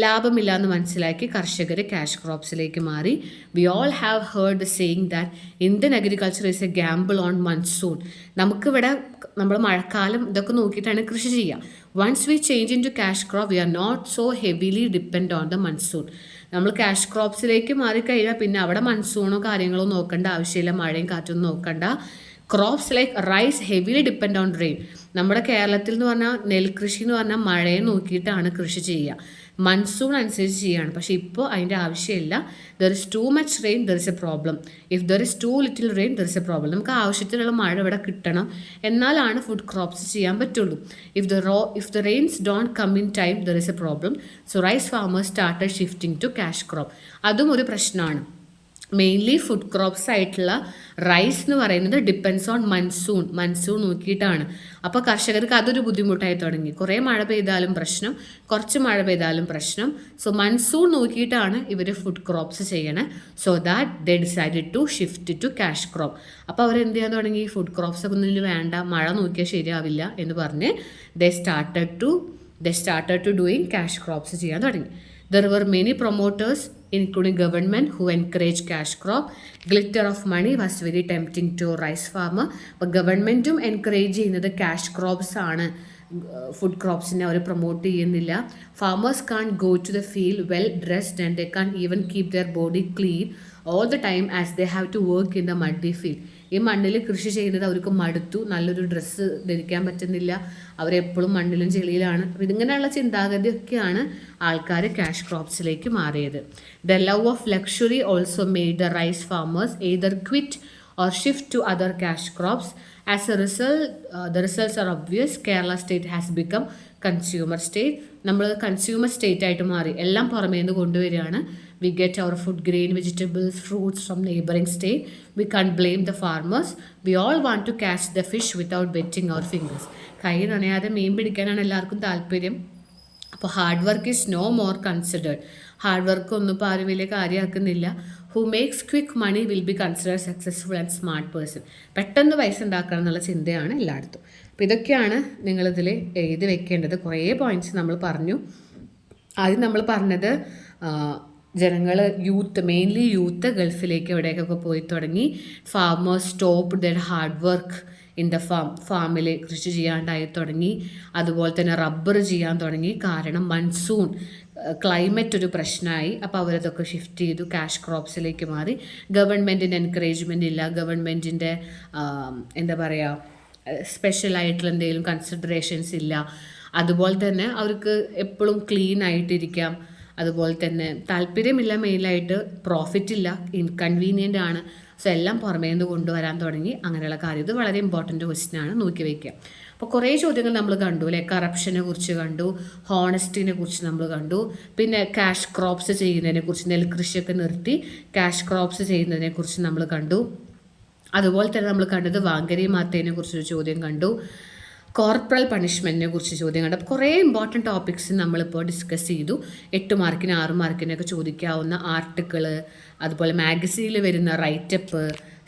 ലാഭമില്ല എന്ന് മനസ്സിലാക്കി കർഷകർ ക്യാഷ് ക്രോപ്സിലേക്ക് മാറി. We all have heard the saying that Indian agriculture is a gamble on monsoon. നമുക്കിവിടെ നമ്മൾ മഴക്കാലം ഇതൊക്കെ നോക്കിയിട്ടാണ് കൃഷി ചെയ്യുക. Once we change in to cash crop we are not so heavily depend on the monsoon. നമ്മൾ ക്യാഷ് ക്രോപ്സിലേക്ക് മാറിക്കഴിഞ്ഞാൽ പിന്നെ അവിടെ മൺസൂണോ കാര്യങ്ങളോ നോക്കേണ്ട ആവശ്യമില്ല, മഴയും കാറ്റൊന്നും നോക്കണ്ട. Crops like rice heavily depend on rain. നമ്മുടെ കേരളത്തിൽ എന്ന് പറഞ്ഞാൽ നെൽകൃഷി എന്ന് പറഞ്ഞാൽ മഴയെ നോക്കിയിട്ടാണ് കൃഷി ചെയ്യുക. മൺസൂൺ അനുസരിച്ച് ചെയ്യുകയാണ്. പക്ഷേ ഇപ്പോൾ അതിൻ്റെ ആവശ്യമില്ല. There is too much rain, there is a problem. If there is too little rain, there is a problem. നമുക്ക് ആവശ്യത്തിനുള്ള മഴ ഇവിടെ കിട്ടണം, എന്നാലാണ് ഫുഡ് ക്രോപ്സ് ചെയ്യാൻ പറ്റുള്ളൂ. If the rains don't come in time, there is a problem. So rice farmers started shifting to cash crop. അതും ഒരു പ്രശ്നമാണ്. മെയിൻലി ഫുഡ് ക്രോപ്സ് ആയിട്ടുള്ള റൈസ് എന്ന് പറയുന്നത് ഡിപ്പെൻസ് ഓൺ മൺസൂൺ നോക്കിയിട്ടാണ്. അപ്പോൾ കർഷകർക്ക് അതൊരു ബുദ്ധിമുട്ടായി തുടങ്ങി. കുറേ മഴ പെയ്താലും പ്രശ്നം, കുറച്ച് മഴ പെയ്താലും പ്രശ്നം. സോ മൺസൂൺ നോക്കിയിട്ടാണ് ഇവർ ഫുഡ് ക്രോപ്സ് ചെയ്യണേ. So that they decided to shift to cash crop. അപ്പോൾ അവർ എന്ത് ചെയ്യാൻ തുടങ്ങി? ഫുഡ് ക്രോപ്സ് ഒക്കെ ഒന്നും വേണ്ട, മഴ നോക്കിയാൽ ശരിയാവില്ല എന്ന് പറഞ്ഞ് they started to doing cash crops ചെയ്യാൻ തുടങ്ങി. There were many promoters, including government, who encouraged cash crop. Glitter of money was very tempting to rice farmer. അപ്പോൾ ഗവൺമെൻറ്റും എൻകറേജ് ചെയ്യുന്നത് ക്യാഷ് ക്രോപ്സ് ആണ്, ഫുഡ് ക്രോപ്സിനെ അവർ പ്രൊമോട്ട് ചെയ്യുന്നില്ല. Farmers can go to the field well dressed and they can even keep their body clean all the time as they have to work in the muddy field. ഈ മണ്ണിൽ കൃഷി ചെയ്യുന്നത് അവർക്ക് മടുത്തു, നല്ലൊരു ഡ്രസ്സ് ധരിക്കാൻ പറ്റുന്നില്ല, അവരെപ്പോഴും മണ്ണിലും ചെളിയിലാണ്. അപ്പോൾ ഇതിങ്ങനെയുള്ള ചിന്താഗതിയൊക്കെയാണ് ആൾക്കാർ ക്യാഷ് ക്രോപ്സിലേക്ക് മാറിയത്. The love of luxury also made the rice farmers either quit or shift to other cash crops. As a result, the results are obvious. Kerala state has become consumer state. നമ്മൾ consumer state ആയിട്ട് മാറി, എല്ലാം പുറമേ നിന്ന് കൊണ്ടുവരികയാണ്. We get our food, grain, vegetables, fruits from neighbouring state. We can't blame the farmers. We all want to catch the fish without wetting our fingers. കൈ നനയാതെ മീൻ പിടിക്കാനാണ് എല്ലാവർക്കും താല്പര്യം. അപ്പോൾ hard work is no more considered. Hard work ഒന്നും ഇപ്പോൾ ആരും വലിയ കാര്യമാക്കുന്നില്ല. Who makes quick money will be considered successful and smart person. പെട്ടെന്ന് പൈസ ഉണ്ടാക്കണം എന്നുള്ള ചിന്തയാണ് എല്ലായിടത്തും. അപ്പോൾ ഇതൊക്കെയാണ് നിങ്ങളിതിൽ എഴുതി വെക്കേണ്ടത്. കുറേ പോയിൻറ്റ്സ് നമ്മൾ പറഞ്ഞു. ആദ്യം നമ്മൾ പറഞ്ഞത് ജനങ്ങൾ, മെയിൻലി യൂത്ത് ഗൾഫിലേക്ക് എവിടേക്കൊക്കെ പോയി തുടങ്ങി. Farmers stop their hard work in the ഫാമിൽ കൃഷി ചെയ്യാണ്ടായി തുടങ്ങി. അതുപോലെ തന്നെ റബ്ബർ ചെയ്യാൻ തുടങ്ങി. കാരണം മൺസൂൺ ക്ലൈമറ്റ് ഒരു പ്രശ്നമായി. അപ്പോൾ അവരതൊക്കെ ഷിഫ്റ്റ് ചെയ്തു, ക്യാഷ് ക്രോപ്സിലേക്ക് മാറി. ഗവൺമെൻറ്റിൻ്റെ എൻകറേജ്മെൻ്റ് ഇല്ല, ഗവൺമെൻറ്റിൻ്റെ എന്താ പറയുക, സ്പെഷ്യലായിട്ടുള്ള എന്തെങ്കിലും കൺസിഡറേഷൻസ് ഇല്ല. അതുപോലെ തന്നെ അവർക്ക് എപ്പോഴും ക്ലീൻ ആയിട്ടിരിക്കാം. അതുപോലെ തന്നെ താല്പര്യമില്ല, മെയിനായിട്ട് പ്രോഫിറ്റ് ഇല്ല, ഇൻകൺവീനിയൻ്റ് ആണ്. സോ എല്ലാം പുറമേ നിന്ന് കൊണ്ടുവരാൻ തുടങ്ങി. അങ്ങനെയുള്ള കാര്യം ഇത് വളരെ ഇമ്പോർട്ടൻ്റ് ക്വസ്റ്റ്യനാണ്, നോക്കി വയ്ക്കുക. അപ്പോൾ കുറേ ചോദ്യങ്ങൾ നമ്മൾ കണ്ടു അല്ലേ. കറപ്ഷനെ കുറിച്ച് കണ്ടു, ഹോണസ്റ്റിനെ കുറിച്ച് നമ്മൾ കണ്ടു, പിന്നെ ക്യാഷ് ക്രോപ്സ് ചെയ്യുന്നതിനെ കുറിച്ച്, നെൽകൃഷിയൊക്കെ നിർത്തി ക്യാഷ് ക്രോപ്സ് ചെയ്യുന്നതിനെ കുറിച്ച് നമ്മൾ കണ്ടു. അതുപോലെ തന്നെ നമ്മൾ കണ്ടത് വാങ്കരി മാത്തയെ കുറിച്ചൊരു ചോദ്യം കണ്ടു. കോർപ്പറൽ പണിഷ്മെൻറ്റിനെ കുറിച്ച് ചോദ്യം കണ്ടു. അപ്പോൾ കുറേ ഇമ്പോർട്ടൻറ്റ് ടോപ്പിക്സ് നമ്മളിപ്പോൾ ഡിസ്കസ് ചെയ്തു. 8 മാർക്കിന് 6 മാർക്കിനൊക്കെ ചോദിക്കാവുന്ന ആർട്ടിക്കിൾ, അതുപോലെ മാഗസീനിൽ വരുന്ന റൈറ്റപ്പ്,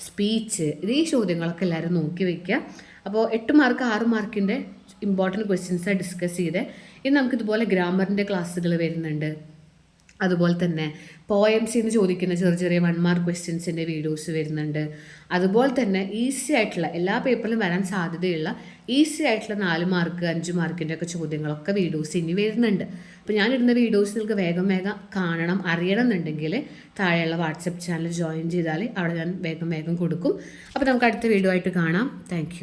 സ്പീച്ച്, ഈ ചോദ്യങ്ങളൊക്കെ എല്ലാവരും നോക്കി വയ്ക്കുക. അപ്പോൾ 8 മാർക്ക് 6 മാർക്കിൻ്റെ ഇമ്പോർട്ടൻറ്റ് ക്വസ്റ്റ്യൻസാണ് ഡിസ്കസ് ചെയ്തത്. ഇനി നമുക്കിതുപോലെ ഗ്രാമറിൻ്റെ ക്ലാസ്സുകൾ വരുന്നുണ്ട്. അതുപോലെ തന്നെ പോയംസിൽ നിന്ന് ചോദിക്കുന്ന ചെറിയ 1 മാർക്ക് ക്വസ്റ്റ്യൻസിൻ്റെ വീഡിയോസ് വരുന്നുണ്ട്. അതുപോലെ തന്നെ ഈസി ആയിട്ടുള്ള, എല്ലാ പേപ്പറിലും വരാൻ സാധ്യതയുള്ള ഈസി ആയിട്ടുള്ള 4 മാർക്ക് 5 മാർക്കിൻ്റെ ഒക്കെ ചോദ്യങ്ങളൊക്കെ വീഡിയോസ് ഇനി വരുന്നുണ്ട്. അപ്പോൾ ഞാനിടുന്ന വീഡിയോസ് നിങ്ങൾക്ക് വേഗം കാണണം, അറിയണം എന്നുണ്ടെങ്കിൽ താഴെയുള്ള വാട്സപ്പ് ചാനൽ ജോയിൻ ചെയ്താൽ അവിടെ ഞാൻ വേഗം കൊടുക്കും. അപ്പോൾ നമുക്ക് അടുത്ത വീഡിയോ ആയിട്ട് കാണാം. താങ്ക്